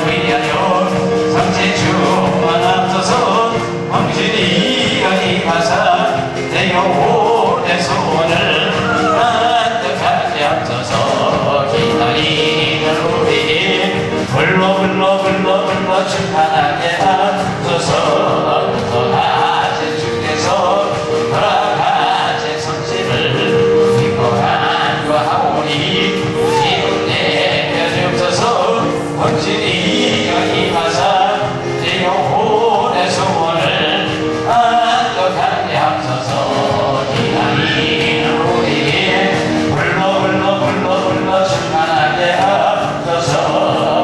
위하여 상체주만 앞서서 황실이여 임하사 내 영혼의 소원을 만족하게 앞서서 기다리는 우리 불러 충만하게 앞서서 허락하신 주께서 허락하신 성실을 기뻐한 거하오니 지금 내려주옵소서 황실이여 임하사 내 영혼의 소원을 만족하게 앞서서 기다리는 우리 불러 충만하게 앞서서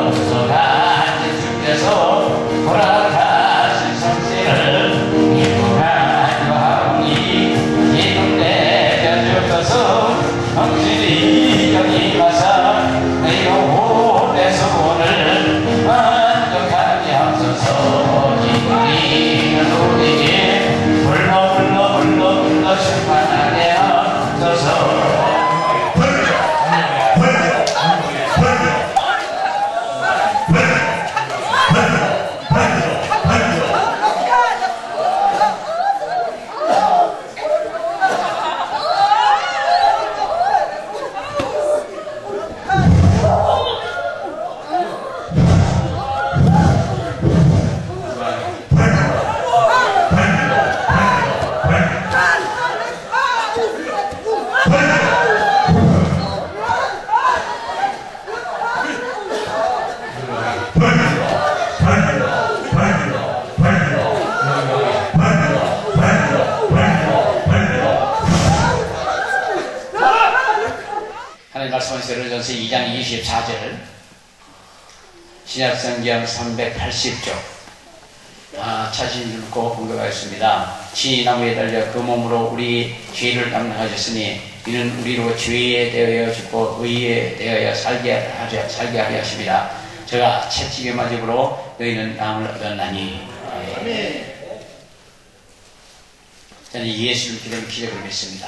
허락하신 주께서 허락하신 성실을 기뻐한 거하오니 지금 내려주옵소서 황실이 여기마사 내 영혼의 소원을 만족하게 앞서서 기다리는 우리에게 불러 충만하게 앞서서 하나님 말씀하신 고린도전서 2장 24절 신약성경 380쪽 자신 읽고 봉독하겠습니다. 지나무에 달려 그 몸으로 우리 죄를 담당하셨으니 이는 우리로 죄에 대하여 죽고 의에 대하여 살게 하려 하심이라. 저가 채찍에 맞음으로 너희는 나음을 얻었나니. 저는 예수를 기다리는 기적을 믿습니다.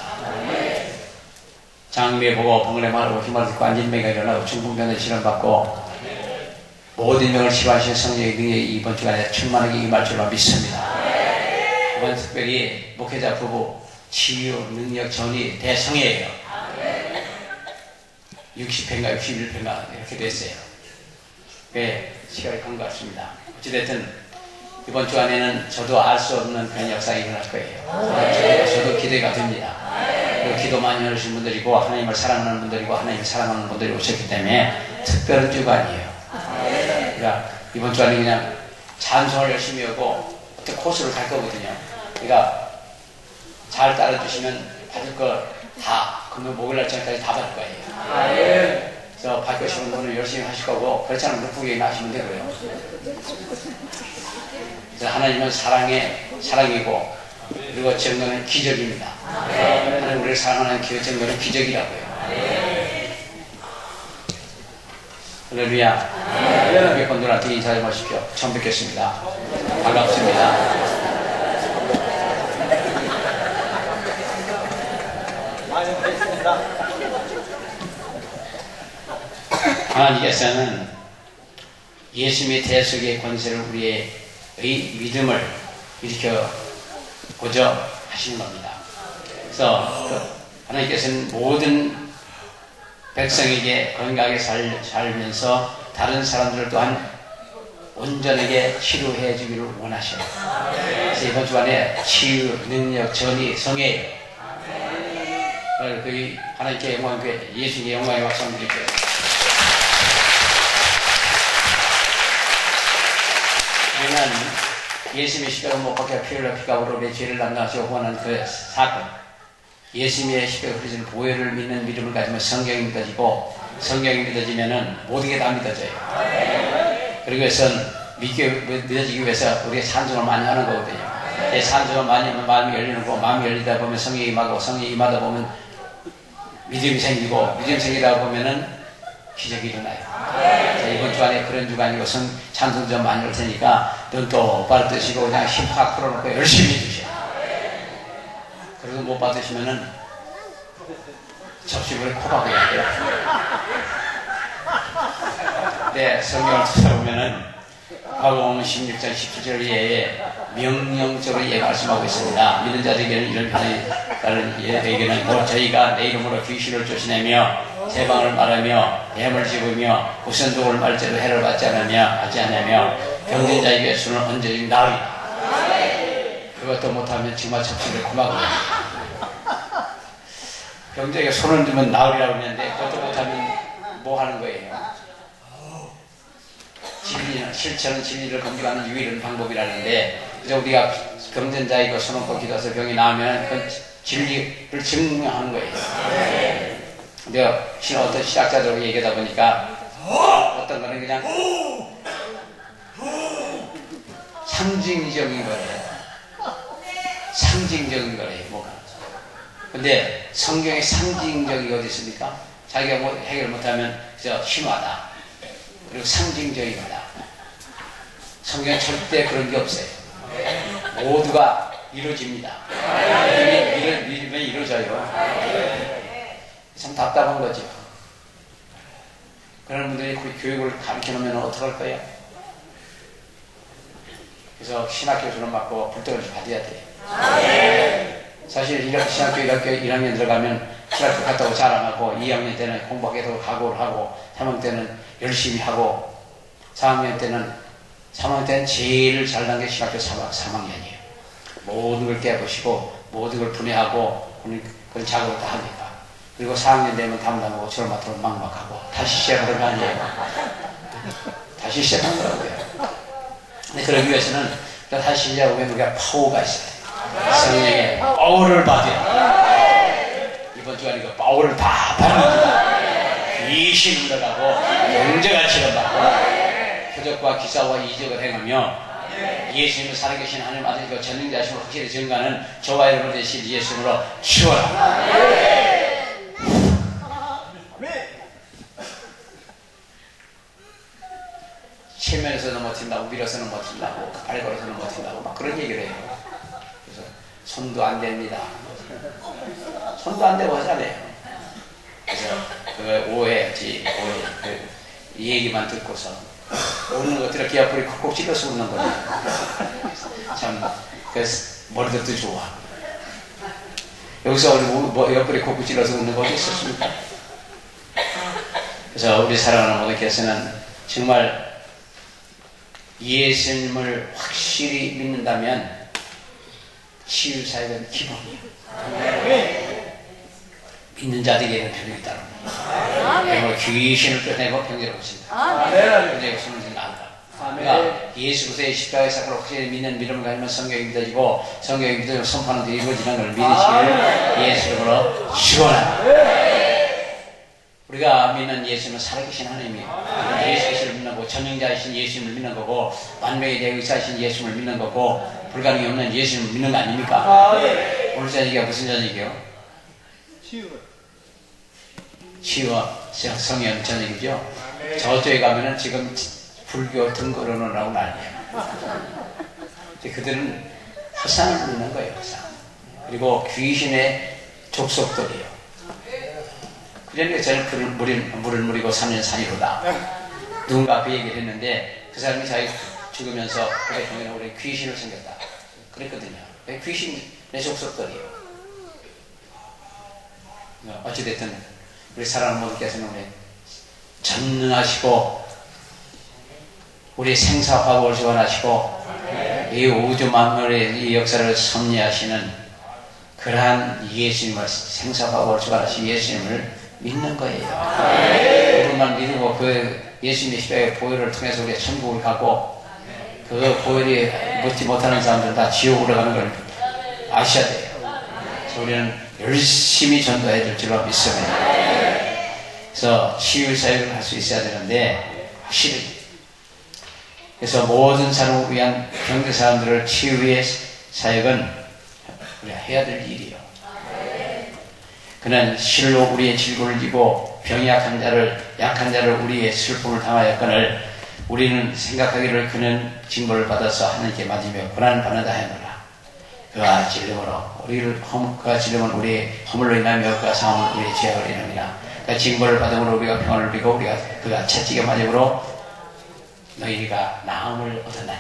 장미에 보고 벙어리 말하고 힘을 듣고 안진병이 일어나고 중풍병에 치료받고 모든 병을 치유하신 성령의 능력이 이번 주간에 충만하게 임할 줄로 믿습니다. 이번 특별히 목회자 부부 치유 능력 전이 대성회예요. 60회인가 61회인가 이렇게 됐어요. 네, 시간이 간 것 같습니다. 어찌됐든 이번 주간에는 저도 알 수 없는 그런 역사가 일어날 거예요. 저도 기대가 됩니다. 기도 많이 하신 분들이고 하나님을 사랑하는 분들이고 하나님을 사랑하는 분들이 오셨기 때문에 특별한 주간이에요. 그러니까 이번 주간에 그냥 찬송을 열심히 하고 어떤 코스를 갈 거거든요. 그러니까 잘 따라주시면 받을 거 다 금요일 목요일날 저녁까지 다 받을 거예요. 그래서 받으시는 분은 열심히 하실 거고 그렇지 않으면 루프게 하시면 되고요. 그래서 하나님은 사랑이고 그리고 정도는 기적입니다. 하나님 우리를 사랑하는 정도는 기적이라고요. 할렐루야. 우리 분들한테 인사해 보십시오. 처음 뵙겠습니다. 반갑습니다. 하나님께서는 예수님의 대속의 권세를 우리의 믿음을 일으켜보자 하시는 겁니다. 그래서 하나님께서는 모든 백성에게 건강하게 살면서 다른 사람들을 또한 온전하게 치료해 주기를 원하셔요. 그래서 이번 주간에 치유, 능력, 전이, 성회예요. 그리고 하나님께 영광, 예수님의 영광의 박수 한번 드릴게요. 우리는 예수님의 십자가 못 박혀 피 흘려 피가 오르 내 죄를 담당하시고 구원한 그 사건, 예수님의 십자가 그리스도의 보혈을 믿는 믿음을 가지면 성경이 믿어지고 성경이 믿어지면은 모든 게 다 믿어져요. 그리고 그것은 믿어지기 위해서 우리가 찬송을 많이 하는 거거든요. 찬송을 많이 하면 마음이 열리는 거고 마음이 열리다 보면 성령이 임하고 성령이 임하다 보면 믿음이 생기고 믿음이 생기다 보면은 기적이 일어나요. 자, 이번 주간에 그런 주간이고 찬송 좀 많이 할 테니까 눈 똑바로 뜨시고 그냥 힘 확 풀어놓고 열심히 해주세요. 그래도 못 받으시면은 접시물에 코박아야 돼요. 네, 성경을 찾아보면은 마가복음 16장 17절 이하에 명령적으로 말씀하고 있습니다. 믿는 자들에게는 이런 편이 다른 예에게는 뭐 저희가 내 이름으로 귀신을 쫓아내며 세방을 말하며 뱀을 집으며 우선독을 말죄로 해를 받지 않으며 병든 자에게 손을 얹어주면 나으리라. 그것도 못하면 정말 접시를 고마워요. 병자에게 손을 들면 나으리라고 했는데 그것도 못하면 뭐 하는 거예요? 진리는, 실천은 진리를 검증하는 유일한 방법이라는데, 그래서 우리가 병든 자이고 손을 뻗고 기도해서 병이 나으면 그 진리를 증명하는 거예요. 근데 어떤 시작자들하고 얘기하다 보니까 어떤 거는 그냥 상징적인 거예요. 상징적인 거래요, 뭐가. 근데 성경에 상징적인 게 어디 있습니까? 자기가 뭐 해결 못하면 그저 심하다. 그리고 상징적인 거다. 성경에 절대 그런 게 없어요. 모두가 이루어집니다. 믿으면 이루어져요. 참 답답한 거죠. 그런 분들이 그 교육을 가르쳐 놓으면 어떡할 거야? 그래서 신학교수를 맡고 불떡을 받아야 돼요. 사실 신학교 1학년 들어가면 신학교 갔다고 자랑하고 2학년 때는 공부하겠다고 각오를 하고 3학년 때는 열심히 하고 4학년 때는 제일 잘난 게 신학교 3학년이에요. 모든 걸 깨부시고 모든 걸 분해하고 그런 작업을 다 합니다. 그리고 4학년 되면 담당하고 졸업마토록 막막하고 다시 시작하는 거 아니에요. 다시 시작하는 거라고요. 근데 그러기 위해서는 다시 시작하면 우리가 파워가 있어요. 성령의 파워를 받아요. 이번 주간에 그 파워를 다 받는 귀신 물러가고 경제가 치료받고 표적과 기사와 이적을 행하며 예수님을 살아계신 하나님 아들과 전능자심을 확실히 증거하는 저와 여러분 되신 예수님으로 치워라. 체면에서 넘어진다고 밀어서 넘어진다고 발에 걸어서 넘어진다고 막 그런 얘기를 해요. 그래서 손도 안 됩니다. 손도 안 되고 하잖아요. 그래서 그 오해지 이 얘기만 듣고서 웃는 것들을 기아풀이 콕콕 찔러서 웃는 거예요. 참 그래서 머리도 좋아. 여기서 우리 옆구리 콕콕 찔러서 웃는 거 어디 있었습니까? 그래서 우리 사랑하는 모두께서는 정말 예수님을 확실히 믿는다면 치유사역은 기본이에요. 믿는 자들에게는 병이 따릅니다. 그리고 귀신을 쫓아내고 병자를 고칩니다. 병자를 고치면 나은다. 그러니까 예수 그리스도의 십자가의 사건을 확실히 믿는 믿음을 가지면 성경이 믿어지고 성경이 믿어지고 선포하는 데 이루어지는 걸 믿으시기를 예수 이름으로 축원합니다. 우리가 믿는 예수님은 살아계신 하나님이에요. 예수 그리스도를 믿는 거고 전능자이신 예수님을 믿는 거고 만명에 대해 의사이신 예수님을 믿는 거고 불가능이 없는 예수님을 믿는 거 아닙니까? 오늘 저녁이 무슨 저녁이에요? 치유와 성령 저녁이죠. 저쪽에 가면은 지금 불교 등거론하고 난리예요. 그들은 허상을 믿는 거예요. 허상. 그리고 귀신의 족속들이요. 그러니까 저는 물을 무리고 3년 산이로다. 누군가 그 얘기를 했는데 그 사람이 자기 죽으면서 그래 형님 우리 귀신을 생겼다 그랬거든요. 귀신의 족속들이요. 어찌됐든 우리 사랑하는 모두께서는 우리 전능하시고 우리 생사화복을 지원하시고 이 우주 만물의 이 역사를 섭리하시는 그러한 예수님을 생사화복을 지원하신 예수님을 믿는 거예요. 그분만 믿고 그 예수님의 십자가의 보혈을 통해서 우리가 천국을 가고 그 보혈이 묻지 못하는 사람들은 다 지옥으로 가는 걸 아셔야 돼요. 그래서 우리는 열심히 전도해야 될 줄로 믿습니다. 그래서 치유 사역을 할 수 있어야 되는데 확실히 그래서 모든 사람을 위한 병든 사람들을 치유의 사역은 우리가 해야 될 일이에요. 그는 실로 우리의 질고를 지고 병이 약한 자를 우리의 슬픔을 당하였거늘 우리는 생각하기를 그는 징벌을 받아서 하나님께 맞으며 고난을 받는다 하노라. 그가 찔림은 우리의 허물로 인하며 그가 상함은 우리의 죄악을 인함이라. 그가 징벌을 받음으로 우리가 평안을 누리고 그가 채찍에 맞음으로 너희가 나음을 얻었나니.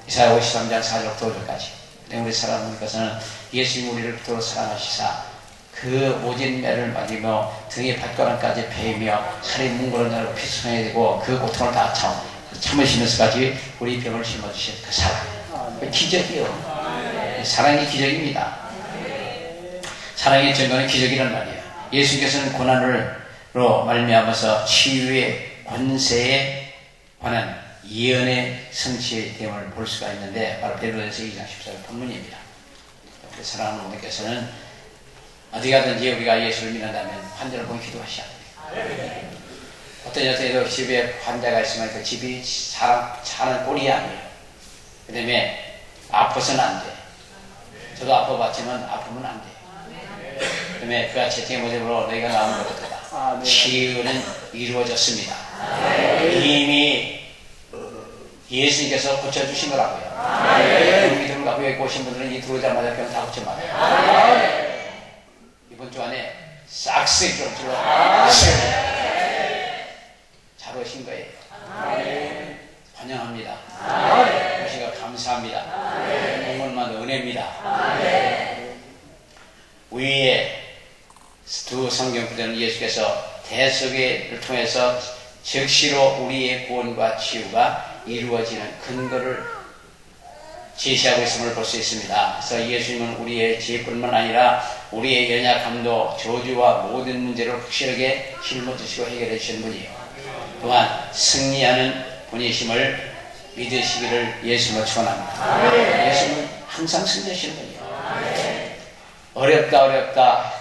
이사야 53장 4절부터 5절까지. 우리 사랑하는 것은 예수님 우리를 그토록 사랑하시사 그 모진 매를 맞으며 등에 발가락까지 베이며 살이 뭉그런 자를 피수해야 되고 그 고통을 다 참으시면서까지 우리 병을 심어주신 그 사랑. 그 기적이요. 사랑이 기적입니다. 사랑의 증거는 기적이란 말이에요. 예수께서는 고난으로 말미암아서 치유의 권세에 관한 예언의 성취의 대응을 볼 수가 있는데 바로 베드로전서 2장 14절 본문입니다. 우리 사랑하는 분들께서는 어디 가든지 우리가 예수를 믿는다면 환자를 보고 기도하셔야 됩니다. 어떤 여자도 집에 환자가 있으면 그 집이 사는 꼴이 아니에요. 그 다음에 아파서는 안 돼. 저도 아파봤지만 아프면 안 돼. 그 다음에 그가 채팅의 모습으로 너희가 나온 것보다 치유는 이루어졌습니다. 이미 예수님께서 고쳐주신 거라고요. 그 믿음을 갖고 여기 오신 분들은 이 들어오자마자 병 다 고쳐봐요. 이번 주 안에 싹쓸이 좀 들어 잘 오신 거예요. 환영합니다. 오시가 감사합니다. 공물만 은혜입니다. 위에 두 성경 구절은 예수께서 대속을 통해서 즉시로 우리의 구원과 치유가 이루어지는 근거를 제시하고 있음을 볼 수 있습니다. 그래서 예수님은 우리의 죄뿐만 아니라 우리의 연약함도 저주와 모든 문제를 확실하게 짊어지시고 해결해 주시는 분이에요. 또한 승리하는 분이심을 믿으시기를 예수님을 축원합니다. 예수님은 항상 승리하시는 분이에요. 어렵다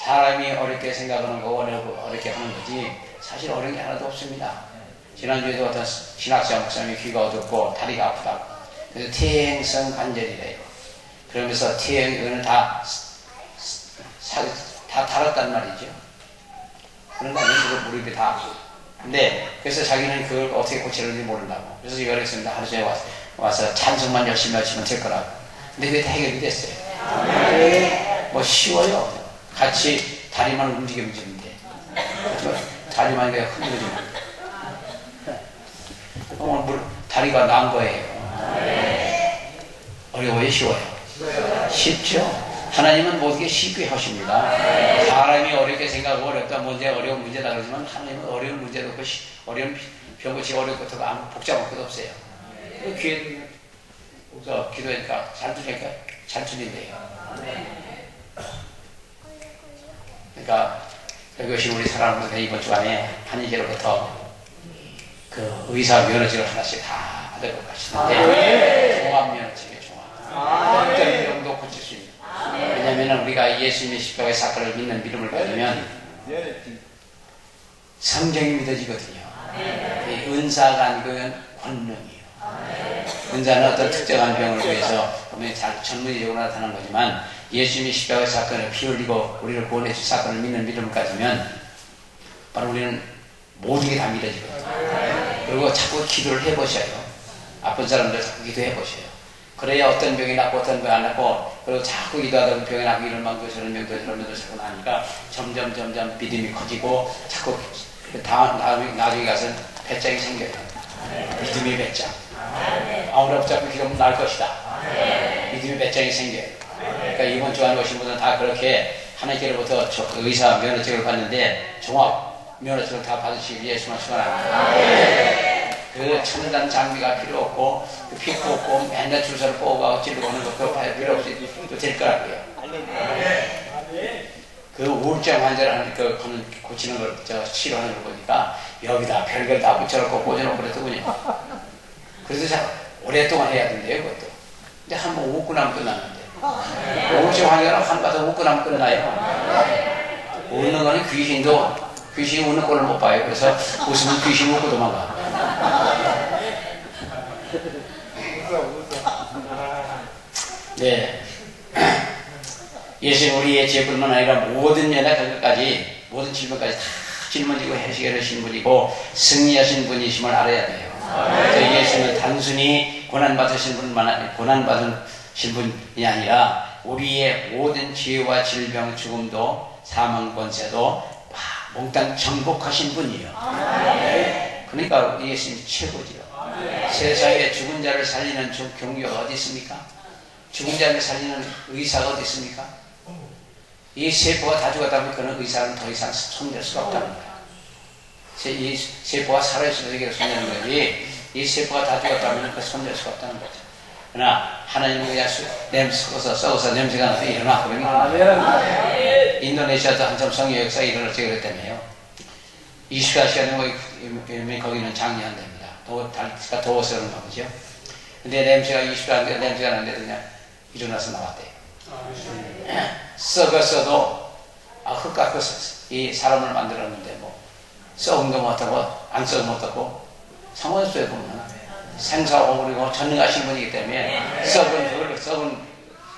사람이 어렵게 생각하는 거고 어렵게 하는 거지 사실 어려운 게 하나도 없습니다. 지난주에도 어떤 신학자 목사님이 귀가 어둡고 다리가 아프다고 그래서 퇴행성 관절이래요. 그러면서 퇴행은 다 달았단 말이죠. 그런 거 아니에요. 무릎이 다 아프고. 근데 그래서 자기는 그걸 어떻게 고치는지 모른다고. 그래서 제가 그랬습니다. 하루 종일 와서 찬송만 열심히 하시면 될 거라고. 근데 그게 다 해결이 됐어요. 뭐 쉬워요. 같이 다리만 움직이면 돼. 다리만 그냥 흔들어주면 다리가 난 거예요. 어려워요? 쉬워요? 쉽죠? 하나님은 모든 게 쉽게 하십니다. 사람이 어렵게 생각하고 어렵다 어려운 문제다 그러지만 하나님은 어려운 문제도 없고 어려운 병 고치기 어려운 것도 아무 복잡한 것도 없어요. 귀에 기도하니까 잘 들으니까 잘 들린대요. 그러니까 여기 오신 우리 사람들 이번 주간에 한의제로부터 그 의사 면허증을 하나씩 다 받을 것 같은데 종합 면허증이에요. 종합. 어떤 병도 고칠 수 있는. 왜냐하면 우리가 예수님의 십자가의 사건을 믿는 믿음을 가지면 성경이 믿어지거든요. 은사가 아니고 권능이에요. 은사는 어떤 특정한 병을 위해서 분명히 전문적으로 나타나는 거지만 예수님이 십자가의 사건을 피 흘리고 우리를 구원해 줄 사건을 믿는 믿음을 가지면 바로 우리는 모든 게 다 믿어지거든요. 그리고 자꾸 기도를 해보셔요. 아픈 사람들 자꾸 기도해 보셔요. 그래야 어떤 병이 낫고 어떤 병이 안 낫고 그리고 자꾸 기도하다 보면 병이 낫고 이런 병도 저런 병도 저런 병도 자꾸 나니까 점점 믿음이 커지고 자꾸 나중에 가서는 배짱이 생겨요. 믿음의 배짱. 아무리 붙잡고 기도하면 나을 것이다. 믿음의 배짱이 생겨요. 그러니까 이번 주간에 오신 분들은 다 그렇게 하나님께로부터 의사 면허증을 받는데 종합 면허증을 다 받으시기 위해 예수만 축원합니다. 그 첨단 장비가 필요 없고 그 피코 없고 맨날 주사를 뽑아가고 찌르고 오는 거 그거 필요 없이 될 거라고요. 그 우울증 환자를 고치는 걸 치료하는 걸 보니까 여기다 별걸 다 붙여놓고 꽂아놓고 그랬더군요. 그래서 참 오랫동안 해야 된대요. 그것도. 근데 한번 웃고 나면 끝났는데 우울증 환자는 한 가서 웃고 나면 끝나요. 웃는 거는 귀신이 웃는 꼴을 못 봐요. 그래서 웃으면 귀신이 웃고 도망가. 네. 예수는 우리의 죄뿐만 아니라 모든 연약함까지 모든 질문까지 다 짊어지고 해결하신 분이고 승리하신 분이심을 알아야 돼요. 예수는 단순히 고난받으신 분이 아니라 우리의 모든 죄와 질병, 죽음도 사망 권세도 몽땅 정복하신 분이에요. 그러니까 예수님이 최고지요. 세상에 죽은 자를 살리는 종교가 어디 있습니까? 죽은 자를 살리는 의사가 어디 있습니까? 이 세포가 다 죽었다면 그는 의사는 더 이상 손댈 수가 없답니다. 이 세포가 살아있어서 이게 손대는 거지, 이 세포가 다 죽었다면 그 손댈 수가 없다는 거죠. 그러나 하나님은 그냥 썩어서 냄새가 나서 일어나. 인도네시아도 한참 성의 역사가 일어났지 그랬다며요. 24시간에 거기는 장례한 데입니다. 더워서 그런가 보죠. 근데 냄새가 24시간 냄새가 나는데 그냥 일어나서 나왔대요. 썩었어도 흙 갖고 이 사람을 만들었는데 뭐 썩은 거 못하고 안 썩은 거 못하고 상관없어요. 보면 생사하고 그리고 전능하신 분이기 때문에 썩은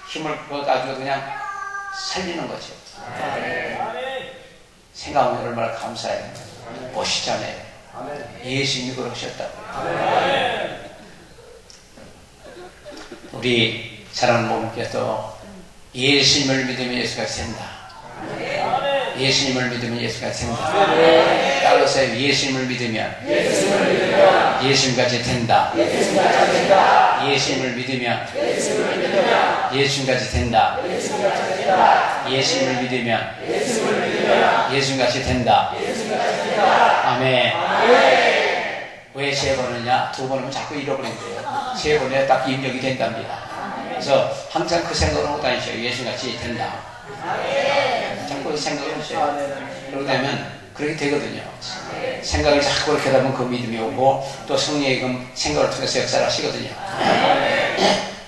힘을 그거 가지고 그냥 살리는 거죠. 생각하면 얼마나 감사해요. 멋있잖아요. 예수님이 그러셨다고요. 우리 사랑하는 모임께서 예수님을 믿으면 예수가 된다. 예수님을 믿으면 예수가 된다. 따라서 예수님을 믿으면 예수님같이 된다. 예수님을 믿으면 예수님같이 된다. 예수님을 믿으면 예수님같이 된다. 아멘. 왜 세 번이냐? 두 번은 자꾸 잃어버린대요. 세 번에 딱 입력이 된답니다. 그래서 항상 그 생각을 하고 다니셔요. 예수같이 된다. 자꾸 그 생각을 하셔요. 그러고 나면 그렇게 되거든요. 생각을 자꾸 그렇게 하다 보면 그 믿음이 오고 또 성령의 그 생각을 통해서 역사를 하시거든요.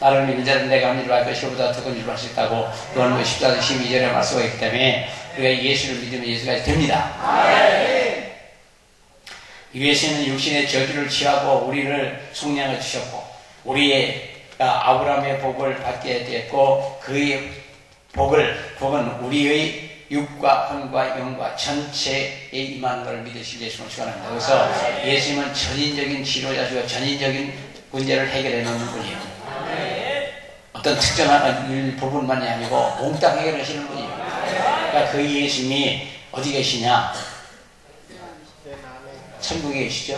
나를 믿는 자는 내가 한 일을 할 것이고 보다 더 큰 일을 할 수 있다고 요한복음 14장 12절에 말씀하고 있기 때문에 우리가 예수를 믿으면 예수가 됩니다. 예수는 육신의 저주를 취하고 우리를 속량을 주셨고 우리의 아브라함의 복을 받게 됐고 그의 복은 우리의 육과 혼과 영과 전체에 임하는 것을 믿으실 예수님을 축원합니다. 그래서 예수님은 전인적인 치료자시고 전인적인 문제를 해결해 놓는 분이에요. 어떤 특정한 일부분만이 아니고 몽땅 해결하시는 분이에요. 그러니까 그 예수님이 어디 계시냐? 천국에 계시죠?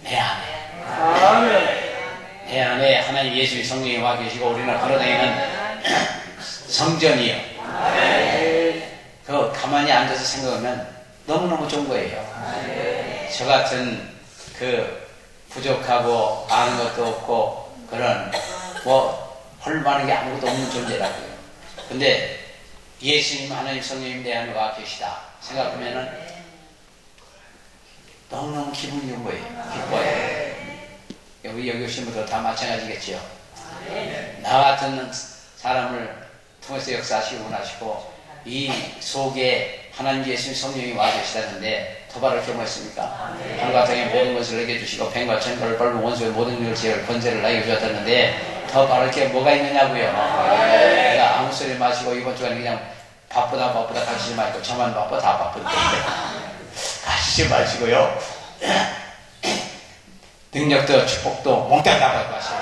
내 안에. 내 안에 하나님 예수의 성령이 와 계시고 우리는 걸어다니는 성전이요. 그 가만히 앉아서 생각하면 너무너무 좋은 거예요. 저 같은 그 부족하고 아는 것도 없고 그런 할 만한 게 아무것도 없는 존재라고요. 근데 예수님 하나님 성령님 내 안에 와 계시다 생각하면은 너무너무 기분이 좋은 거예요. 기뻐요. 여기 오신 분들 다 마찬가지겠죠. 나 같은 사람을 통해서 역사하시고 원하시고 이 속에 하나님 예수님 성령이 와 계시다는데 더 바랄 게 뭐였습니까? 하늘과 땅의 모든 것을 내게 주시고 뱀과 천벌을 밟은 원수의 모든 일을 제할 권세를 나에게 주셨다는데 더 바랄 게 뭐가 있느냐고요. 내가 아무 소리 마시고 이번 주간에 그냥 바쁘다 가시지 말고 저만 바빠 다 바쁜데 가시지 마시고요. 능력도 축복도 몽땅 다 받고 가시고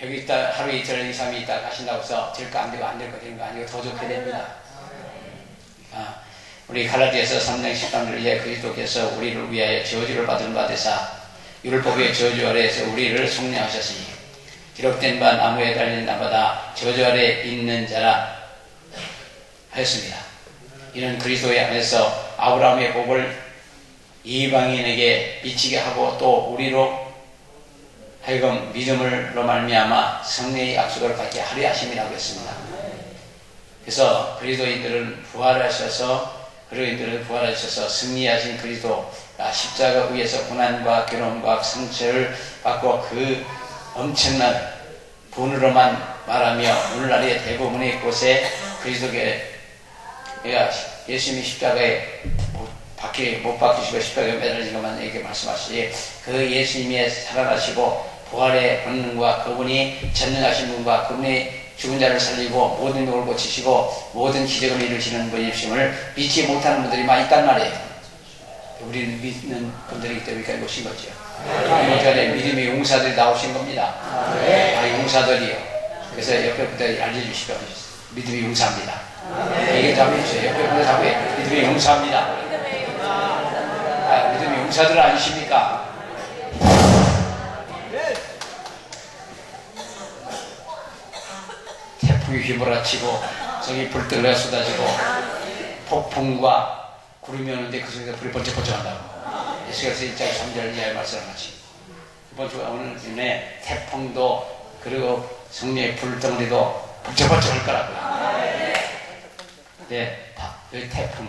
여기 있다 하루 이틀 2, 3일 있다 가신다고 해서 될거 안 되고 안 될 거 되는 거 아니고 더 좋게 됩니다. 우리 갈라디아서 3장 13절에 이제 그리스도께서 우리를 위하여 저주를 받은 바 되사 율법의 저주 아래에서 우리를 속량하셨으니 기록된 바 나무에 달린 나보다 저주 아래 있는 자라 하였습니다. 이는 그리스도의 안에서 아브라함의 복을 이방인에게 미치게 하고 또 우리로 하여금 믿음으로 말미암아 성령의 약속을 받게 하려 하심이라고 했습니다. 그래서 그리스도인들은 부활하셔서 승리하신 그리스도가 십자가 위에서 고난과 괴로움과 상처를 받고 그 엄청난 분으로만 말하며 오늘날의 대부분의 곳에 그리스도가 예수님이 십자가에 못 박히시고 십자가에 매달린 것만 이렇게 말씀하시지 그 예수님의 살아나시고 부활의 본능과 그분이 전능하신 분과 그분이 죽은 자를 살리고 모든 병을 고치시고 모든 기적을 이루시는 분이심을 믿지 못하는 분들이 많이 있단 말이에요. 우리는 믿는 분들이기 때문에 여기까지 오신 거죠. 이번에 믿음의 용사들이 나오신 겁니다. 용사들이요. 그래서 옆에 분들 알려주시고 믿음의 용사입니다. 얘기 좀 해주세요. 옆에 분들 자꾸 믿음의 용사입니다. 용사들 아니십니까? 태풍이 휘몰아치고 저기 불들레가 쏟아지고 폭풍과 구름이 오는데 그 속에서 불이 번쩍번쩍 한다고. 예수께서 1장 3절 이하의 말씀을 마치 이번 주 오늘 중에 태풍도 그리고 성령의 불덩어리도 번쩍번쩍 할 거라고요. 네, 여기 태풍,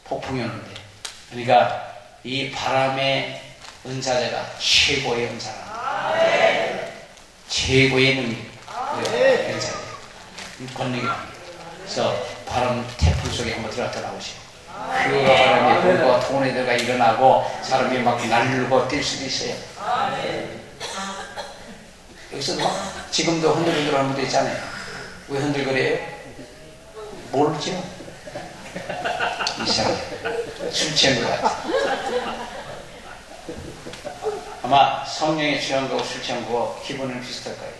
폭풍이 오는데 그러니까 이 바람의 은사자가 최고의 은사라. 최고의 능력, 은사자, 권능이 납니다. 그래서 바람 태풍 속에 한번 들어갔다 나오시고 휘어가 바람이 불고 토네이도가 일어나고 사람이 막 날르고 뛸 수도 있어요. 여기서 막 지금도 흔들흔들하는 분도 있잖아요. 왜 흔들거려요? 모르죠? 이상해. 술 취한 것 같아. 아마 성령에 취한 거고 술 취한 거고 기분은 비슷할 거예요.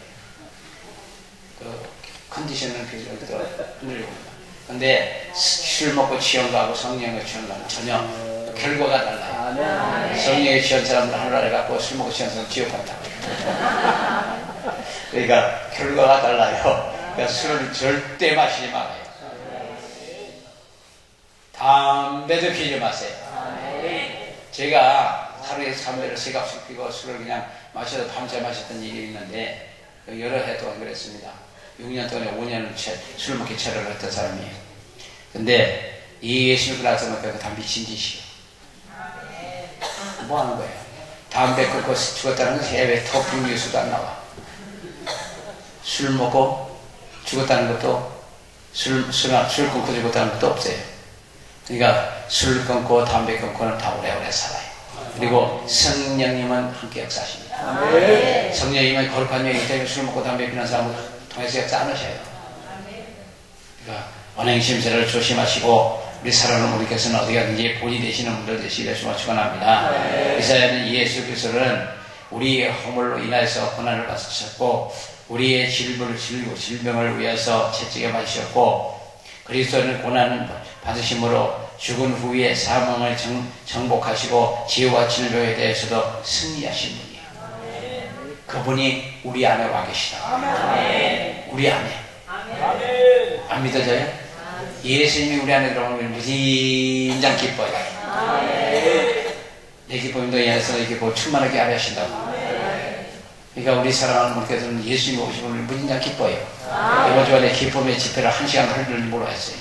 그 컨디션은 비슷할 거예요. 근데 술 먹고 취한 거하고 성령에 취한 거하고 전혀 결과가 달라요. 성령에 취한 사람들 하늘나라에 갖고 술 먹고 취한 사람은 지옥 간다. 그러니까 결과가 달라요. 그러니까 술을 절대 마시지 말아요. 담배도 피지 마세요. 제가 하루에 3배를 3갑씩 피고 술을 그냥 마셔도 밤새 마셨던 일이 있는데 여러 해 동안 그랬습니다. 6년 동안에 5년을 술 먹기 체를 했던 사람이에요. 근데 이 예수를 나서니까 다 미친 짓이에요. 뭐 하는 거예요? 담배 끊고 죽었다는 것이 해외 토픽 뉴스도 안 나와. 술 먹고 죽었다는 것도 술 끊고 죽었다는 것도 없어요. 그러니까 술 끊고 담배 끊고는 다 오래오래 살아요. 그리고 성령님은 함께 역사하십니다. 성령님은 거룩한 영이기 때문에 술 먹고 담배 피우는 사람을 통해서 역사 안 하셔요. 그러니까 언행심세를 조심하시고 우리 사랑하는 우리께서는 어디 가든지 본이 되시는 분들 되시기를 축원합니다. 이사야는 예수 그리스도는 우리의 허물로 인하여서 고난을 받으셨고 우리의 질병을 위해서 채찍에 맞으셨고 그리스도는 고난을 받으심으로 죽은 후에 사망을 정복하시고 지혜와 질병에 대해서도 승리하신 분이에요. 그분이 우리 안에 와 계시다. 우리 안에. 안 믿어져요? 예수님이 우리 안에 들어오면 무진장 기뻐요. 내 기쁨도 인해서 이렇게 충만하게 하려 하신다고. 그러니까 우리 사랑하는 분께서는 예수님이 오시면 무진장 기뻐요. 이번 주간에 기쁨의 집회를 1시간 흘릴 몰라했어요.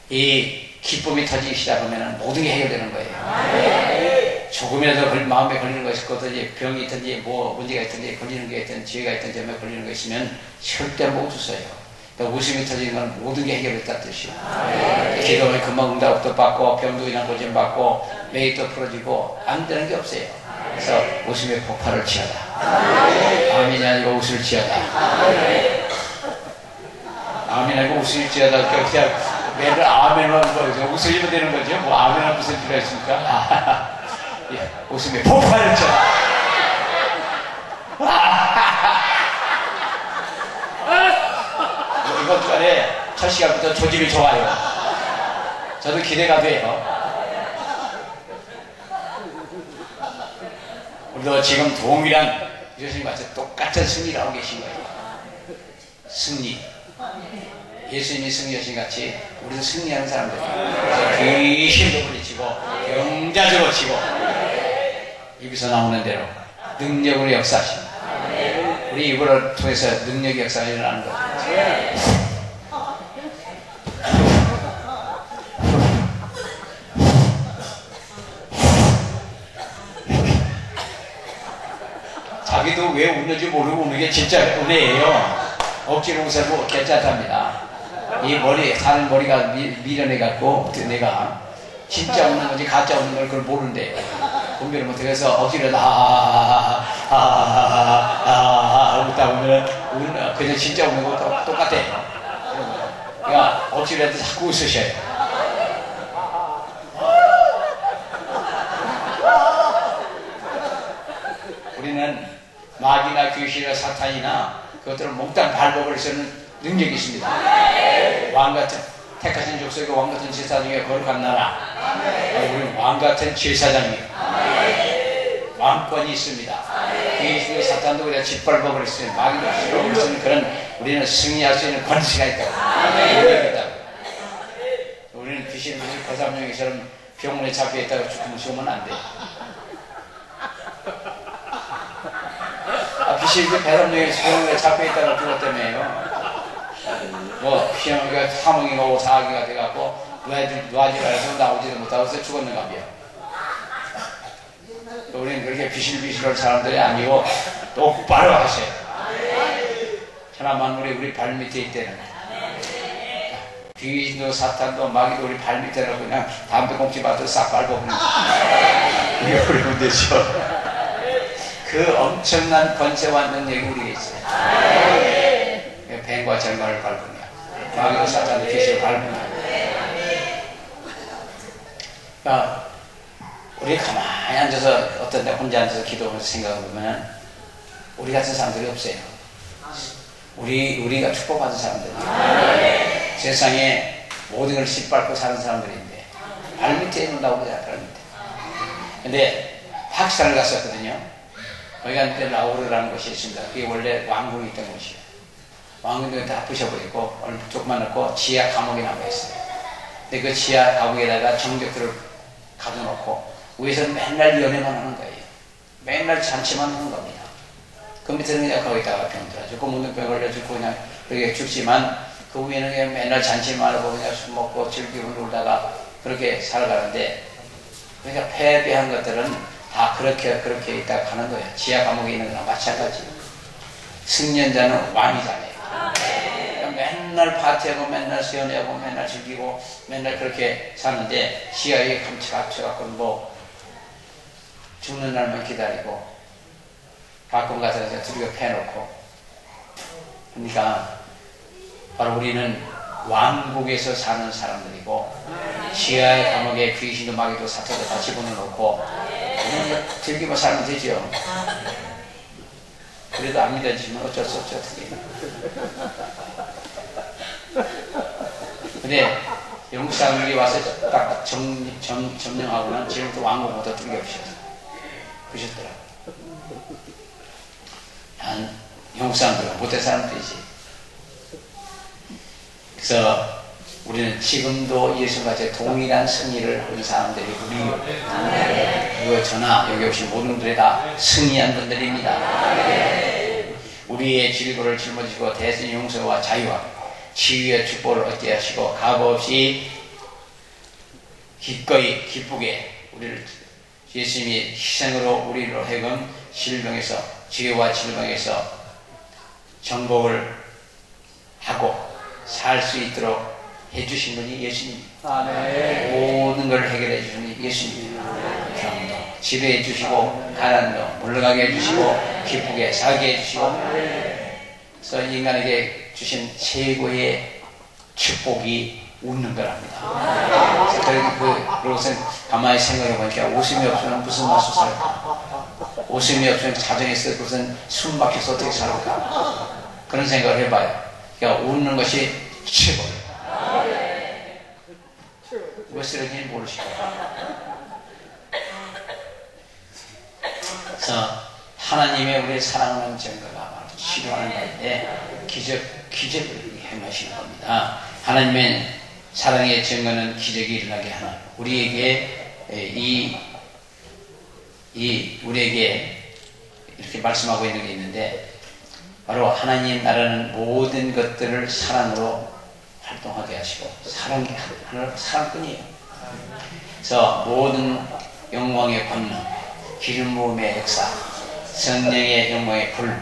이 기쁨이 터지기 시작하면 모든 게 해결되는 거예요. 조금이라도 마음에 걸리는 것이 있거든지 병이 있든지 뭐 문제가 있든지 걸리는 게 있든 지혜가 있든 점에 걸리는 거 있으면 절대 못 웃어요. 웃음이 터지는 건 모든 게 해결됐다는 뜻이에요. 기도는 금방 응답도 받고 병도 그냥 고침 받고 매입도 풀어지고 안 되는 게 없어요. 그래서 웃음의 폭발을 취하다. 아멘이 아니고 웃을 취하다. 아멘 아니고 웃을 취하다. 그냥 매일 아멘을 하는 거죠. 웃으면 되는 거죠. 뭐 아멘은 무슨 필요가 있습니까? 웃음의 폭발을 취하다. 이번 주간에 첫 시간부터 조짐이 좋아요. 저도 기대가 돼요. 우리도 지금 동일한 예수님과 똑같은 승리를 하고 계신 거예요. 승리. 예수님이 승리하신 같이 우리도 승리하는 사람들이에요. 귀신도 부리치고 병자도 치고 입에서 나오는 대로 능력으로 역사하십니다. 우리 입을 통해서 능력의 역사가 일어나는 거예요. 자기도 왜 웃는지 모르고 웃는 게 진짜 은혜예요. 억지로 웃으면 괜찮답니다. 이 사는 머리가 미련해갖고 내가 진짜 웃는 건지 가짜 웃는 걸 그걸 모르는데 분별을 못해. 그래서 억지로 웃다 보면 그냥 진짜 웃는 거랑 똑같아요. 그러니까 억지로 해도 자꾸 웃으셔요. 우리는 마귀나 귀신이나 사탄이나 그것들을 몽땅 밟아버릴 수 있는 능력이 있습니다. 왕같은 택하신 족속의 왕같은 제사 중에 거룩한 나라. 우리는 왕같은 제사장이에요. 왕권이 있습니다. 예수의 사탄도 우리가 짓밟아 버렸어요. 마귀도 짓밟아버렸으니 그런 우리는 승리할 수 있는 권세가 있다고. 우리는 귀신을 배삼룡이처럼 병원에 잡혀있다가 죽으면 안 돼요. 귀신이 배삼룡이 병원에 잡혀있다가 죽었다며요. 뭐 피하기가 3억이가 오고 4억이가 돼갖고 놔지라 해서 나오지도 못하고 죽었는가 봐요. 우리는 그렇게 비실비실할 사람들이 아니고 똑바로 하세요. 천하 만물이 우리 발밑에 있대는. 귀신도 사탄도 마귀도 우리 발밑에라고 그냥 담배꽁치 밭을 싹 밟아버리는 이게 우리 되죠. 그 엄청난 권세와 능력이 우리에 있어요. 뱀과 정갈을 밟으며 마귀도 사탄도 귀신을 밟으며. 그러니까 우리 가만히 앉아서 어떤 데 혼자 앉아서 기도하면서 생각해보면 우리 같은 사람들이 없어요. 우리가 축복받은 사람들이에요. 세상에 모든 걸 짓밟고 사는 사람들인데 발밑에 있는다고 그래요. 발밑에. 근데 파키스탄을 갔었거든요. 거기가 그때 라오르라는 곳이 있습니다. 그게 원래 왕궁이 있던 곳이에요. 왕궁도 다 부셔버리고 얼마 조금만 넣고 지하 감옥에 남아있어요. 근데 그 지하 감옥에다가 정적들을 가둬놓고 위에서는 맨날 연애만 하는 거예요. 맨날 잔치만 하는 겁니다. 그 밑에는 그냥 거기다가 병들어 죽고 문둥병 걸려 죽고 그냥 그렇게 죽지만 그 위에는 그냥 맨날 잔치만 하고 그냥 술 먹고 즐기고 놀다가 그렇게 살아가는데, 그러니까 패배한 것들은 다 그렇게 있다가 가는 거예요. 지하 감옥에 있는 거랑 마찬가지예요. 승리자는 왕이잖아요. 그러니까 맨날 파티하고 맨날 수연하고 맨날 즐기고 맨날 그렇게 사는데 지하에 감치갖고 뭐 죽는 날만 기다리고 가끔 가서 두리고 패놓고. 그러니까 바로 우리는 왕국에서 사는 사람들이고 지하의 감옥에 귀신도 마귀도 사탄도 다 집어넣고 우리는 즐기며 살면 되죠. 그래도 안 믿어지면 어쩔 수 없죠. 어떻게. 근데 영국 사람들이 와서 딱 점령하고는 지금부터 왕국보다 뚫게 그러셨더라고요. 영국 사람들은 못된 사람들이지. 그래서 우리는 지금도 예수와 같이 동일한 승리를 하는 사람들이 우리요. 그리고 저나 여기 오신 모든 분들이 다 승리한 분들입니다. 우리의 질고를 짊어지고 대신 용서와 자유와 치유의 축복을 얻게 하시고 값없이 기꺼이 기쁘게 우리를 예수님이 희생으로 우리로 하여금 질병에서 죄와 질병에서 정복을 하고 살 수 있도록 해주신 분이 예수님입니다. 모든 걸 해결해 주신 분이 예수님입니다. 병도 치료해 주시고 가난도 물러가게 해주시고 기쁘게 살게 해주시고. 그래서 인간에게 주신 최고의 축복이 웃는 거랍니다. 그래서 그것은 가만히 생각해 보니까 웃음이 없으면 무슨 맛을 살까? 웃음이 없으면 자정에서 그것은 숨 막혀서 어떻게 살까? 그런 생각을 해봐요. 그러니까 웃는 것이 최고예요. 왜 쓰러지는지 모르시고. 그래서 하나님의 우리의 사랑하는 증거가 바로 치료하는 가운데 기적을 행하시는 겁니다. 하나님의 사랑의 증거는 기적이 일어나게 하나. 우리에게 우리에게 이렇게 말씀하고 있는 게 있는데, 바로 하나님 나라는 모든 것들을 사랑으로 활동하게 하시고 사랑뿐이에요. 그래서 모든 영광의 권능, 기름 부음의 역사, 성령의 영광의 불,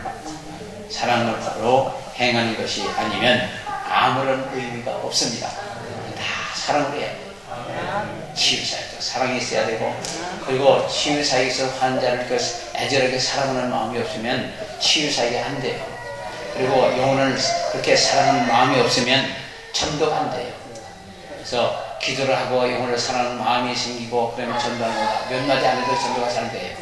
사랑으로 행하는 것이 아니면 아무런 의미가 없습니다. 다 사랑으로 해야 돼요. 치유사에도 사랑이 있어야 되고, 그리고 치유사에서 환자를 애절하게 사랑하는 마음이 없으면 치유사에게 안 돼요. 그리고 영혼을 그렇게 사랑하는 마음이 없으면 전도가 안 돼요. 그래서 기도를 하고 영혼을 사랑하는 마음이 생기고 그러면 전도하는 거다. 몇 마디 안 해도 전도가 잘 돼요.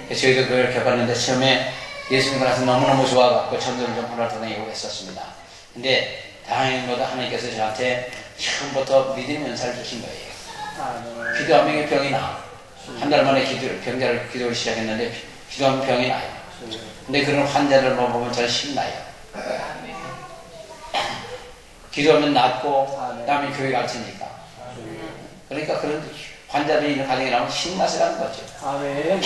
그래서 저희도 그걸 겪었는데 처음에 예수님을 가서 너무너무 좋아갖고 전도를 좀 하나 더 다니고 했었습니다. 근데 다행인 것도 하나님께서 저한테 처음부터 믿음의 은사를 주신 거예요. 기도 한 명의 병이 나. 한 달 만에 병자를 기도를 시작했는데 기도하면 병이 나요. 근데 그런 환자를 보면 저는 신나요. 기도하면 낫고 남이 교회 가르치니까. 그러니까 그런 환자들이 있는 가정에 나오면 신나서 가는 거죠. 아멘.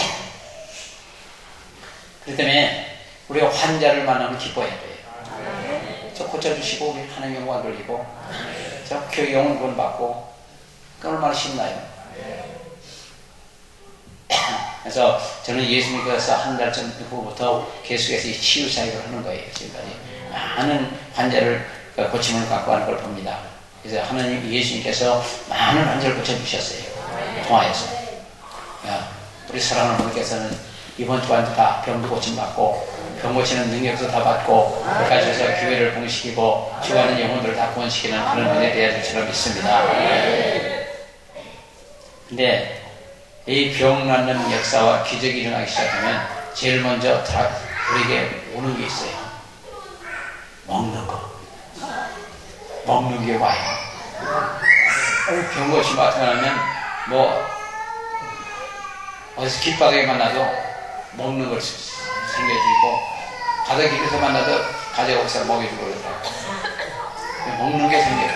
그렇기 때문에 우리가 환자를 만나면 기뻐해야 돼요. 저 고쳐주시고 우리 하나님 영광 돌리고 저 교회 영혼 구원 받고 그 얼마나 신나요. 그래서 저는 예수님께서 한 달 전 후부터 계속해서 이 치유 사역을 하는 거예요. 지금까지 많은 환자를 고침을 갖고 하는 걸 봅니다. 그래서 하나님 예수님께서 많은 환자를 고쳐주셨어요. 통화해서. 우리 사랑하는 분께서는 이번 주간도 다 병도 고침받고 병 고치는 능력도 다 받고 끝까지 해서 교회를 봉시키고 주하는 영혼들을 다 구원시키는 그런 분에 대해 저는 믿습니다. 근데 이 병 낫는 역사와 기적이 일어나기 시작하면 제일 먼저 다 우리에게 오는 게 있어요. 먹는 거. 먹는 게 와요. 병 고침 같은 거 하면 뭐 어디서 길바닥에 만나도 먹는 걸 챙겨주고 바닥길에서 만나도 가져가서 먹여주고 그러더라고. 먹는 게 생겨요.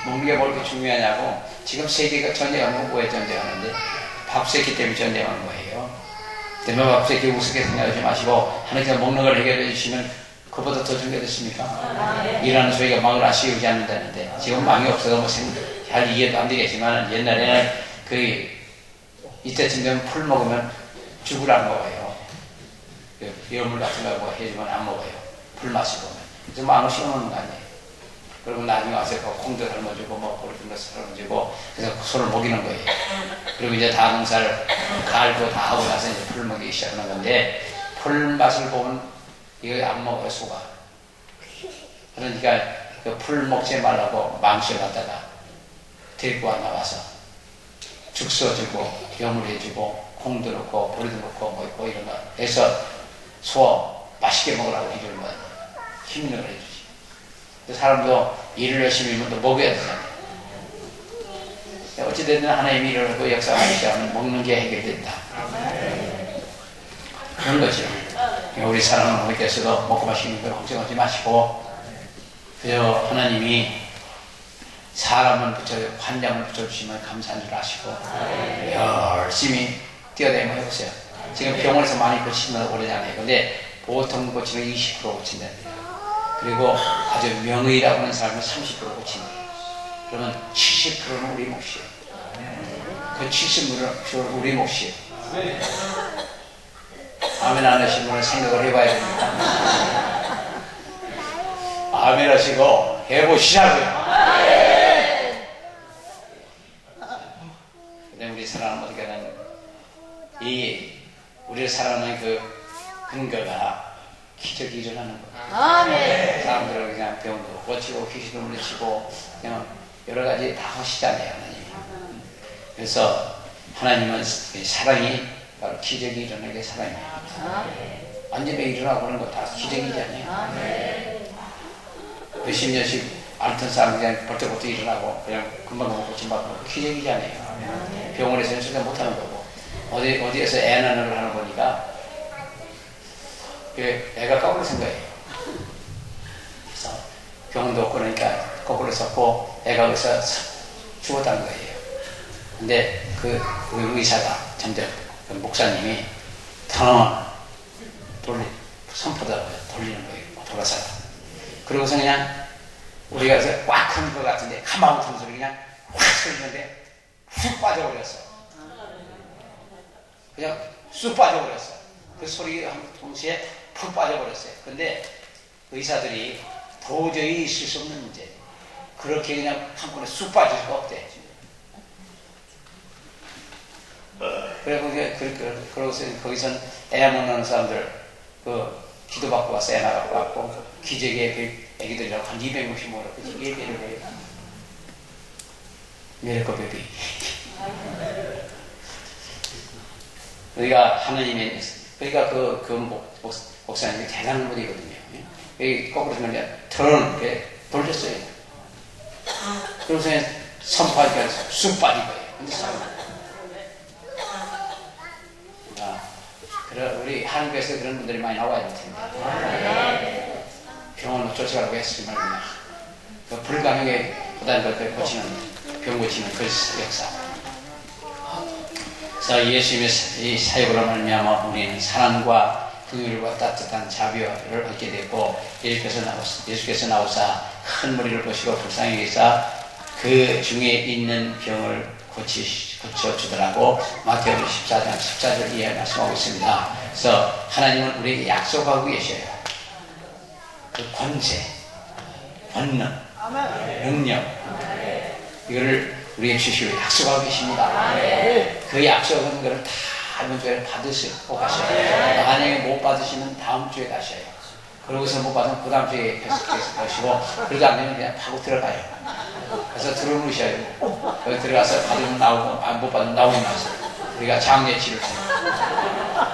먹는 게 뭘 그렇게 중요하냐고. 지금 세계가 전쟁하는 건 뭐에 전쟁하는데 밥 새끼 때문에 전쟁하는 거예요. 때문에 밥 새끼 우습게 생각하지 마시고 하나님께서 먹는 걸 해결해 주시면 그보다 더 중요하겠습니까? 일하는 소리가 망을 아쉬우지 않는다는데 지금 망이 없어서 뭐 잘 이해도 안 되겠지만 옛날에는 이때쯤 되면 풀 먹으면 죽을 안 먹어요. 열물 같은 거 뭐 해주면 안 먹어요. 풀 마시 보면. 그래서 망을 씌워놓는 거 아니에요. 그리고 나중에 와서 콩도 삶아주고 뭐 그런 거 삶아주고 그래서 소를 먹이는 거예요. 그리고 이제 다 농사를 갈고 다 하고 나서 이제 풀 먹이기 시작하는 건데 풀 맛을 보면 이거 안 먹어요, 소가. 그러니까 그 풀 먹지 말라고 망치를 갖다가 데리고 와 나와서 죽 써주고 염을 해주고 콩도 넣고 보리도 넣고 뭐 있고 이런 거 해서 소 맛있게 먹으라고 해주는 거예요. 힘을 해주지. 사람도 일을 열심히 하면 또 먹어야 되잖아요. 어찌됐든 하나님이 일어나고 역사하기 시작하면 먹는 게 해결된다. 그런 거죠. 우리 사랑하는 어머니께서도 먹고 마시는 걸 걱정하지 마시고 그저 하나님이 사람을 환장을 붙여주시면 감사한 줄 아시고 열심히 뛰어다니면 해보세요. 지금 병원에서 많이 고치면 오래잖아요. 근데 보통 고치면 20% 고친다. 그리고 아주 명의라고 하는 사람은 30% 고친다. 그러면 70%는 우리 몫이에요. 그 70%는 우리 몫이에요. 아멘 안 하신 분은 생각을 해봐야 됩니다. 아멘 하시고 해보시자고요. 근데 우리 사랑하는 어디가는 우리를 사랑하는 그 근거가 기적이 일어나는 거예요. 아멘. 사람들은 그냥 병도 고치고 귀신도 물리치고 그냥 여러 가지 다 하시잖아요, 하나님. 그래서 하나님은 사랑이 바로 기적이 일어나는 게 사랑이에요. 완전히 일어나고 그런 거 다 기적이잖아요. 몇십 년씩 앓던 사람 그냥 벌떡벌떡 일어나고 그냥 금방 고침받고 기적이잖아요. 병원에서는 절대 못하는 거고 어디에서 애 낳는 걸 하는 거니까 애가 거꾸로 선 거예요. 그래서 병원도 없고 그러니까 거꾸로 섰고 애가 여기서 죽었다는 거예요. 근데 그 의사가 점점 그 목사님이 턴 선포다 돌리는 거예요. 돌아서다. 그러고서 그냥 우리가 그래서 꽉 하는 것 같은데 가만 못하는 소리 그냥 확 소리는데 쑥 빠져버렸어. 그냥 쑥 빠져버렸어. 그 소리 동시에 푹 빠져버렸어요. 근데 의사들이 도저히 있을 수 없는 문제. 그렇게 그냥 한 번에 쑥 빠질 수가 없대. 그러고서 거기선 애 못 낳는 사람들 기도받고 와서 애 낳고 왔고 기적의 애기들이라고 한 260 모여 예배를 해요. 미래코 베비. 우리가 하나님의 그러니까 그 목사님이 대단한 분이거든요. 여기 거꾸로 보면 턴 이렇게 돌렸어요. 그러고서 선포하니까 쑥 빠진 거예요. 근데 우리 한국에서 그런 분들이 많이 나와야 될 텐데 병원으로 쫓아가라고 했으면 말이야. 그 불가능에 보다는 걸 고치는 병 고치는 그 역사. 그래서 예수님의 이 사역으로 말미암아 우리는 사랑과 긍휼과 따뜻한 자비를 얻게 됐고 예수께서 나오사 큰 무리를 보시고 불쌍히 여기사 그 중에 있는 병을 고쳐주더라고 마태복음 14장 14절 이하에 말씀하고 있습니다. 그래서 하나님은 우리에게 약속하고 계셔요. 그 권세, 권능, 능력 이거를 우리에게 주시고 약속하고 계십니다. 그 약속한 것을 다 이번 주에 받으시고 가셔요. 만약에 못 받으시면 다음 주에 가셔요. 그러고서 못 받으면 그 다음 주에 계속해서 가시고 그러지 않으면 그냥 파고 들어가요. 그래서 들어놓으셔요. 거기 들어가서 받으면 나오고 못 받으면 나오고 나서 우리가 장례치를 해요.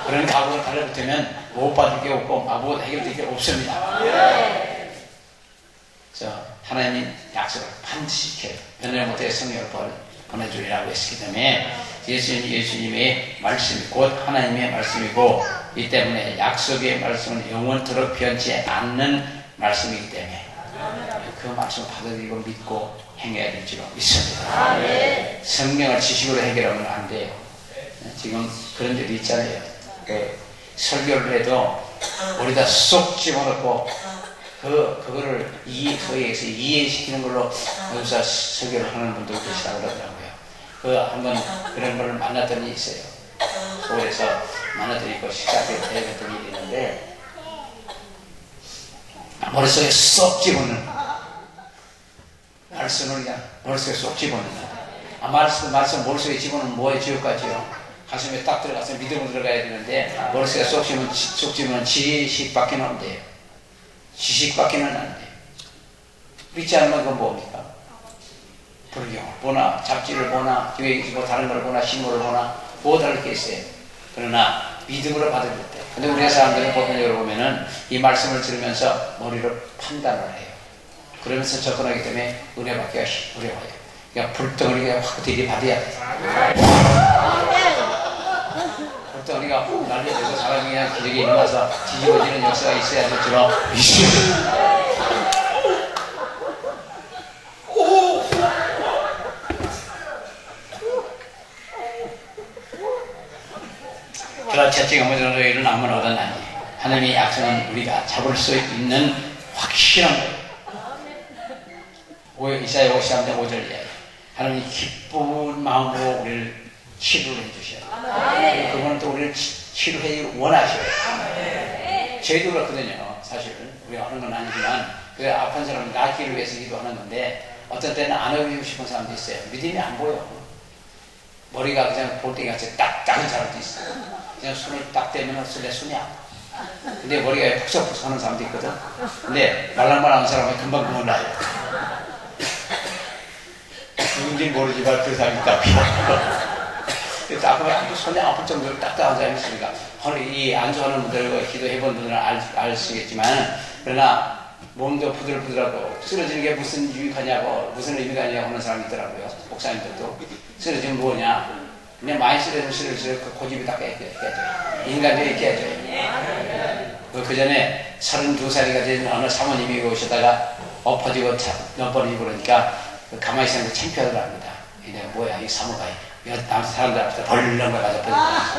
그런 각오를 달라붙으면 못 받을 게 없고 못 해결될 게 없습니다. 그래서 하나님 약속을 반드시 지켜요. 변화 못해 성령을 보내주리라고 했기 때문에 예수님의 말씀이 곧 하나님의 말씀이고 이 때문에 약속의 말씀은 영원토록 변치 않는 말씀이기 때문에 그 말씀을 받아들이고 믿고 행해야 될 줄로 믿습니다. 성경을 지식으로 해결하면 안 돼요. 지금 그런 데도 있잖아요. 설교를 해도 우리다 쏙 집어넣고 그거를 거기에서 이해시키는 걸로 여기서 설교를 하는 분도 계시다고 그러더라고요. 한번 그런 분을 만났던 일이 있어요. 서울에서 만났더니 식사를 대했던 일이 있는데 머릿속에 쏙 집어넣는 말씀을 그냥 머릿속에 쏙 집어넣는 말씀 머릿속에 집어넣으면 뭐에 지옥까지요? 가슴에 딱 들어가서 믿음으로 들어가야 되는데 머릿속에 쏙 집으면 지식밖에는 안 돼요. 지식밖에는 안 돼요. 믿지 않으면 그건 뭡니까? 불경을 보나 잡지를 보나 뭐 다른 걸 보나 신문을 보나 뭐 다를 게 있어요. 그러나 믿음으로 받을 때 근데 우리 사람들은 보편적으로 보면은 이 말씀을 들으면서 머리로 판단을 해요. 그러면서 접근하기 때문에 은혜 받기가 어려워요. 그러니까 불덩어리가 확 들이받아야 돼요. 불덩어리가 확 날려져서 사람이 그냥 기력이 일어나서 뒤집어지는 역사가 있어야 될지로 믿습니다. 그런 채찍이 무너져 일어나면 얻어나니 하나님의 약속은 우리가 잡을 수 있는 확실한 거예요. 이사야 53장 5절 이하에 하나님이 기쁜 마음으로 우리를 치료를 해주셔요. 그분은 또 우리를 치료해 원하셔요. 저희도 그렇거든요. 사실은 우리가 하는 건 아니지만 그 아픈 사람을 낫기를 위해서 기도하는 건데 어떤 때는 안 하고 싶은 사람도 있어요. 믿음이 안 보여. 머리가 그냥 볼때같이 딱딱한 사람도 있어요. 그냥 손을 딱 대면 내 손이 아파. 근데 머리가 푹석푹석 하는 사람도 있거든. 근데 말랑말랑한 사람은 금방 나요. 누군지 모르지만 그 사람이 딱 피하고. 딱 보면 손이 아플 정도로 딱딱한 사람이 있으니까. 이 안수하는 분들, 기도해본 분들은 알수있겠지만, 그러나 몸도 부들부들하고 쓰러지는 게 무슨 유익하냐고, 무슨 의미가 있냐고 하는 사람이 있더라고요. 목사님들도. 쓰러지면 뭐냐? 그냥 많이 쓰러지면 그 고집이 딱 깨져요. 인간적이 깨져요. 그 전에 32살이가 된 어느 사모님이 오시다가 엎어지고 넘버리고 그러니까 가만히 있으면 창피하더랍니다. 내가 뭐야, 이 사모가 남 사람들 앞에서 벌렁 가가지고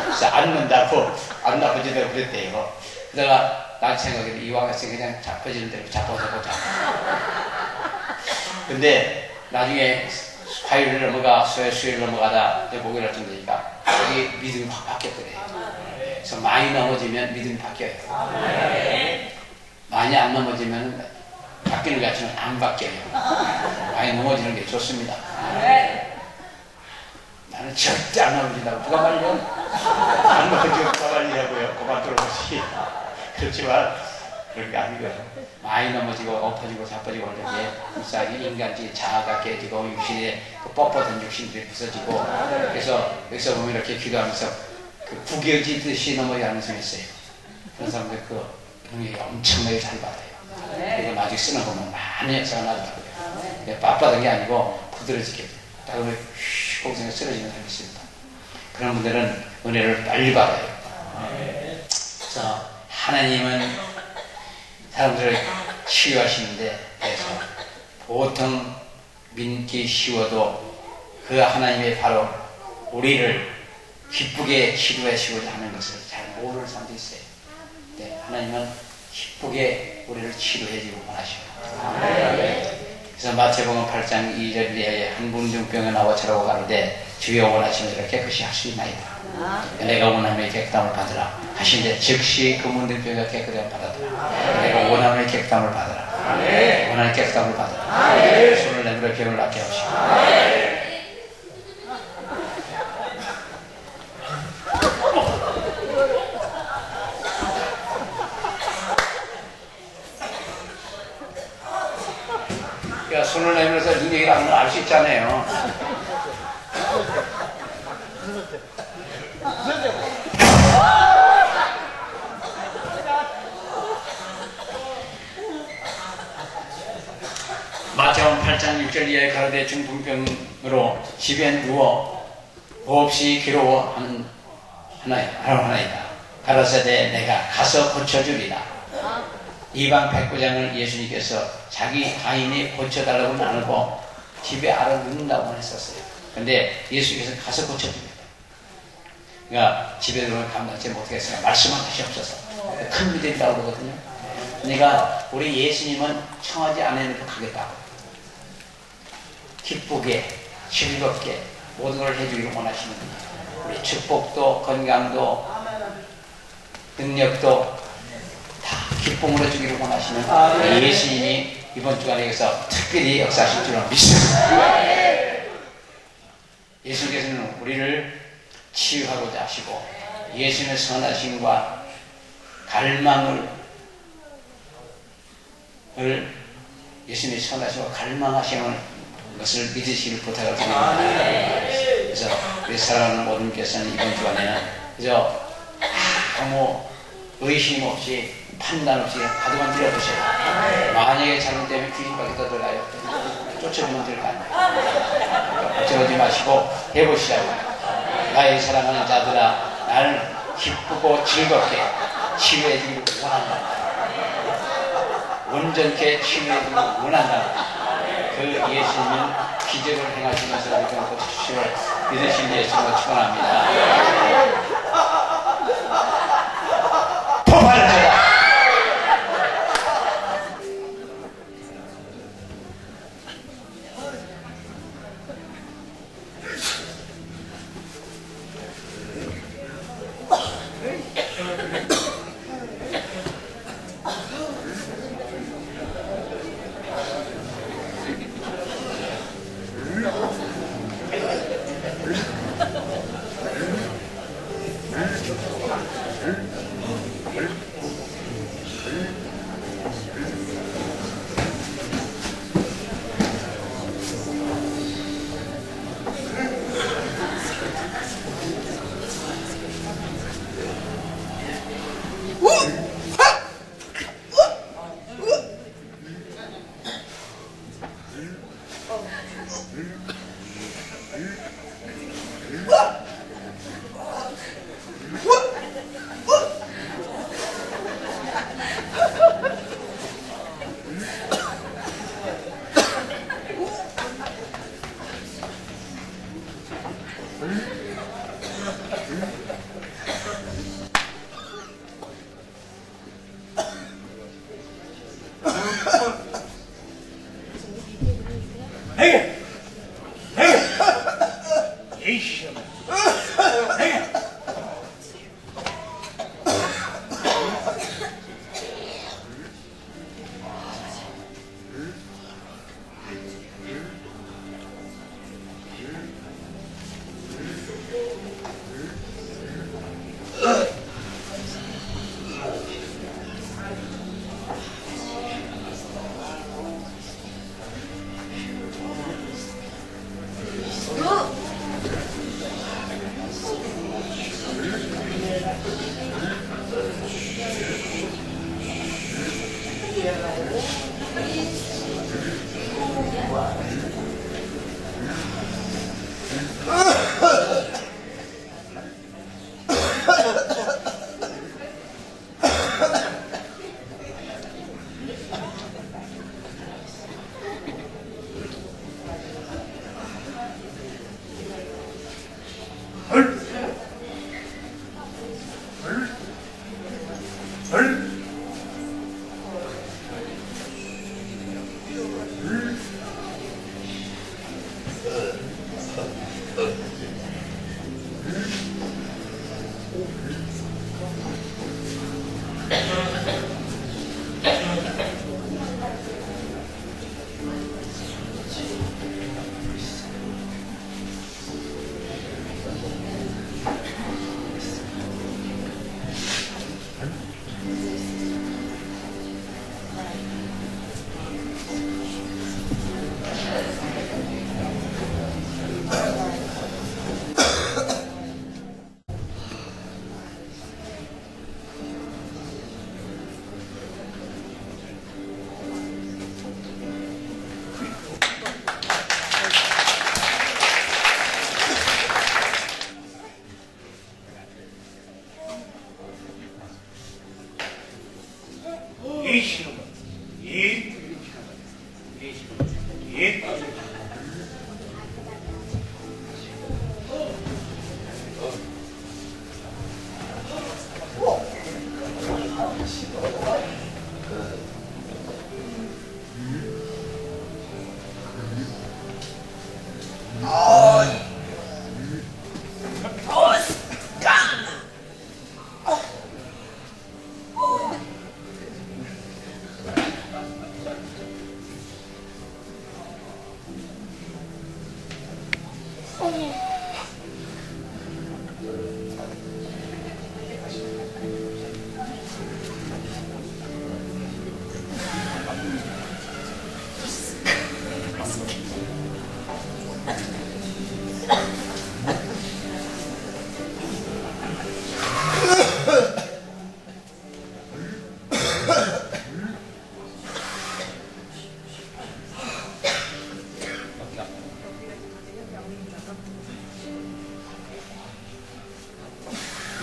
그래서 앉는다고 안 나빠지다고 그랬대요. 그러다가 난 생각에 이왕 같이 그냥 잡혀지는 대로 잡아서 보자. 근데 나중에 화요일 넘어가 수요일 넘어가다 목요일 쯤 되니까 여기 믿음이 확 바뀌었더래요. 그래서 많이 넘어지면 믿음이 바뀌어요. 많이 안 넘어지면 바뀌는 것 같지만 안 바뀌어요. 많이 넘어지는 게 좋습니다. 나는 절대 안 넘어진다고 누가 말려? 안 넘어지고 누가 말리냐고요. 그만 들어보시. 그렇지만 그런 게 아니고요. 많이 넘어지고 엎어지고 자빠지고 하는 게 무사하게 인간지 자아가 깨지고 육신에 뻣뻣한 육신들이 부서지고 그래서 여기서 보면 이렇게 기도하면서 그 구겨지듯이 넘어가는 사람이 있어요. 그런 사람들 그 능력이 엄청나게 잘 받아요. 그리고 나중에 쓰는 거면 많이 역사가 나더라고요. 빳빳한 게 아니고 부드러지게 돼요. 그러면 휙 거기서 쓰러지는 사람이 있습니다. 그런 분들은 은혜를 빨리 받아요. 그래서 하나님은 사람들을 치유하시는데 대해서 보통 믿기 쉬워도 그 하나님의 바로 우리를 기쁘게 치료하시고자 하는 것을 잘 모르는 사람도 있어요. 네, 하나님은 기쁘게 우리를 치료해주고 원하십니다. 그래서 마태복음 8장 2절 이하에 한 문둥병에 나와 저라고 가로되 주여 원하시면 저렇게 깨끗이 할 수 있나이다. 내가 원함의 객담을 받으라 하시는데 즉시 그 문둥병이 깨끗함을 받았더라. 내가 원함의 객담을 받으라. 원하는 객담을 받으라. 손을 내밀어 병을 낫게 하시고. 손을 내밀어서 능력이라는 걸 알 수 있잖아요. 마태복음 8장 6절 이하에 가로되 중풍병으로 집에 누워 몹시 괴로워하는 하나이다. 가라사대 내가 가서 고쳐주리라. 이방 백부장을 예수님께서 자기 타인이 고쳐달라고는 안 하고 집에 알아놓는다고 했었어요. 근데 예수님께서 가서 고쳐줍니다. 그러니까 집에 들어오면 감당치 못하겠어요. 말씀만 하시옵소서. 큰 믿음이라고 그러거든요. 그러니까 우리 예수님은 청하지 않아도 가겠다고. 기쁘게, 즐겁게 모든 걸 해주기를 원하시는 분이에요. 우리 축복도, 건강도, 능력도 다 기쁨으로 주기를 원하시는 예수님이 이번 주간에서 특별히 역사하실 줄은 믿습니다. 예수님께서는 우리를 치유하고자 하시고 예수님의 선하심과 갈망을 예수님의 선하심과 갈망하시는 것을 믿으시길 부탁을 드립니다. 그래서 우리 사랑하는 모든 분께서는 이번 주간에는 그저 아무 의심 없이 판단 없이 가도만 들어보세요. 만약에 잘못되면 귀신밖에 더 들어가요. 쫓아보면 들어가 아니에요. 어쩌지 마시고 해보시자고요. 나의 사랑하는 자들아, 나를 기쁘고 즐겁게 치유해주기를 원한다. 온전케 치유해주기를 원한다. 그 예수님은 기적을 행하시면서 우리 고쳐주시를 믿으신 예수님을 축원합니다. 폭발하라.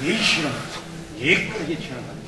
예시는 예쁘게 치는 것.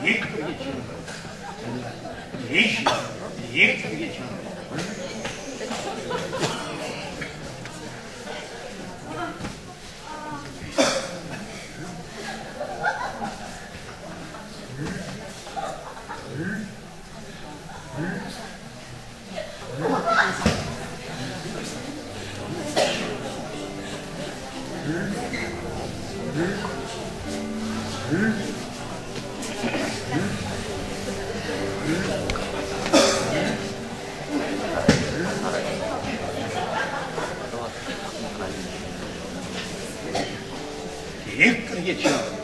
예쁘게 치는 것. 예시는 예쁘게 치는 것. 예쁘게 치는 것.